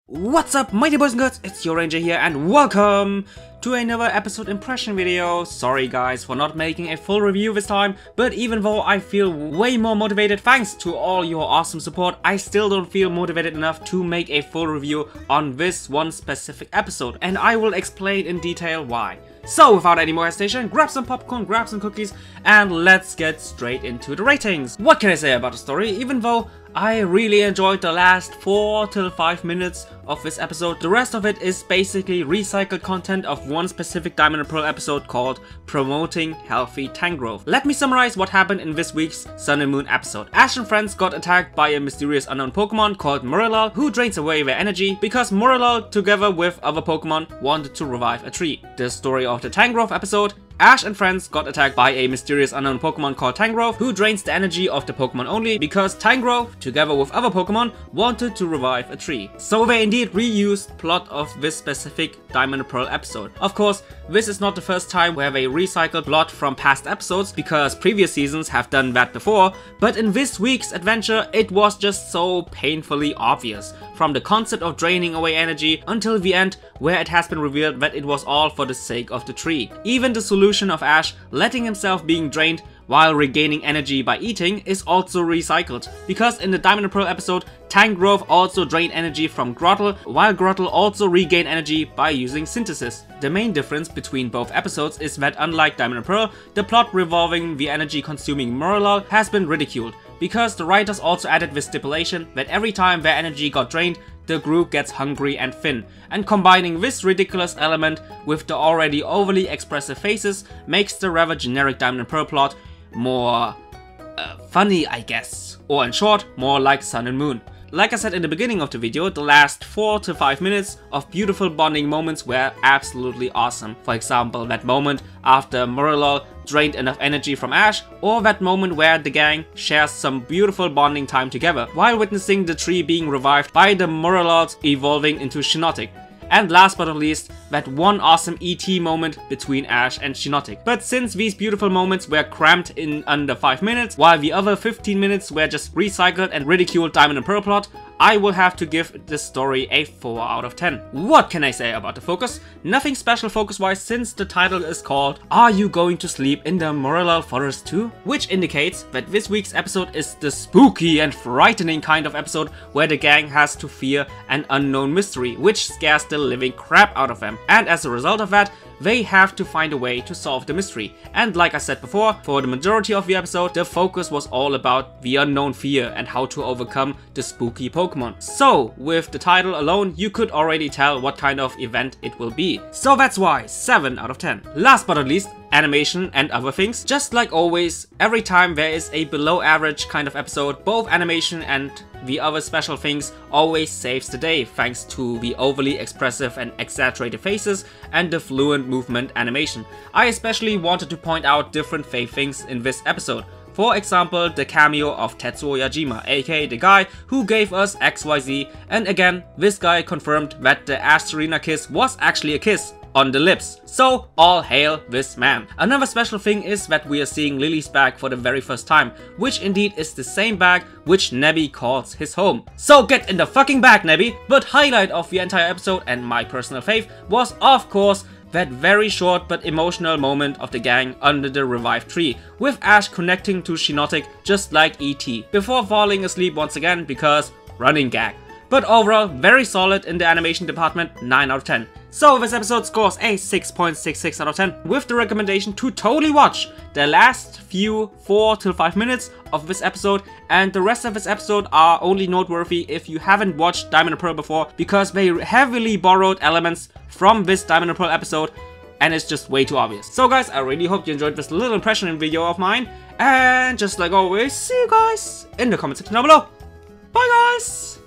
What's up, mighty boys and girls, it's your Ranger here and welcome to another episode impression video. Sorry guys for not making a full review this time, but even though I feel way more motivated thanks to all your awesome support, I still don't feel motivated enough to make a full review on this one specific episode, and I will explain in detail why. So without any more hesitation, grab some popcorn, grab some cookies, and let's get straight into the ratings. What can I say about the story? Even though I really enjoyed the last 4 till 5 minutes of this episode, the rest of it is basically recycled content of one specific Diamond and Pearl episode called Promoting Healthy Tank Growth. Let me summarize what happened in this week's Sun and Moon episode. Ash and friends got attacked by a mysterious unknown Pokemon called Muralol, who drains away their energy because Muralol, together with other Pokemon, wanted to revive a tree. The story of the Tank Growth episode: Ash and friends got attacked by a mysterious unknown Pokemon called Tangrowth, who drains the energy of the Pokemon only because Tangrowth, together with other Pokemon, wanted to revive a tree. So they indeed reused plot of this specific Diamond and Pearl episode. Of course, this is not the first time where they recycled plot from past episodes, because previous seasons have done that before, but in this week's adventure it was just so painfully obvious. From the concept of draining away energy until the end, where it has been revealed that it was all for the sake of the tree. Even the solution of Ash letting himself being drained while regaining energy by eating is also recycled, because in the Diamond and Pearl episode, Tangrowth also drained energy from Grottle, while Grottle also regained energy by using synthesis. The main difference between both episodes is that unlike Diamond and Pearl, the plot revolving the energy consuming Muralol has been ridiculed, because the writers also added the stipulation that every time their energy got drained, the group gets hungry and thin, and combining this ridiculous element with the already overly expressive faces makes the rather generic Diamond and Pearl plot more funny, I guess, or in short, more like Sun and Moon. Like I said in the beginning of the video, the last 4 to 5 minutes of beautiful bonding moments were absolutely awesome. For example, that moment after Muralol drained enough energy from Ash, or that moment where the gang shares some beautiful bonding time together, while witnessing the tree being revived by the Muralols evolving into Shiinotic. And last but not least, that one awesome ET moment between Ash and Shiinotic. But since these beautiful moments were cramped in under 5 minutes, while the other 15 minutes were just recycled and ridiculed Diamond and Pearl plot, I will have to give this story a 4 out of 10. What can I say about the focus? Nothing special focus-wise, since the title is called Are You Going to Sleep in the Muralol Forest Too? Which indicates that this week's episode is the spooky and frightening kind of episode where the gang has to fear an unknown mystery, which scares the living crap out of them. And as a result of that, they have to find a way to solve the mystery. And like I said before, for the majority of the episode, the focus was all about the unknown fear and how to overcome the spooky Pokemon. So, with the title alone, you could already tell what kind of event it will be. So that's why 7 out of 10. Last but not least, animation and other things. Just like always, every time there is a below average kind of episode, both animation and the other special things always saves the day, thanks to the overly expressive and exaggerated faces and the fluent movement animation. I especially wanted to point out different fave things in this episode. For example, the cameo of Tetsuo Yajima, aka the guy who gave us XYZ, and again, this guy confirmed that the Ash Serena kiss was actually a kiss on the lips. So all hail this man. Another special thing is that we are seeing Lily's bag for the very first time, which indeed is the same bag which Nebby calls his home. So get in the fucking bag, Nebby! But highlight of the entire episode, and my personal fave, was of course that very short but emotional moment of the gang under the revived tree, with Ash connecting to Shiinotic just like E.T. before falling asleep once again because running gag. But overall, very solid in the animation department, 9 out of 10. So this episode scores a 6.66 out of 10, with the recommendation to totally watch the last few 4 till 5 minutes of this episode, and the rest of this episode are only noteworthy if you haven't watched Diamond and Pearl before, because they heavily borrowed elements from this Diamond and Pearl episode, and it's just way too obvious. So guys, I really hope you enjoyed this little impression video of mine, and just like always, see you guys in the comment section down below. Bye guys!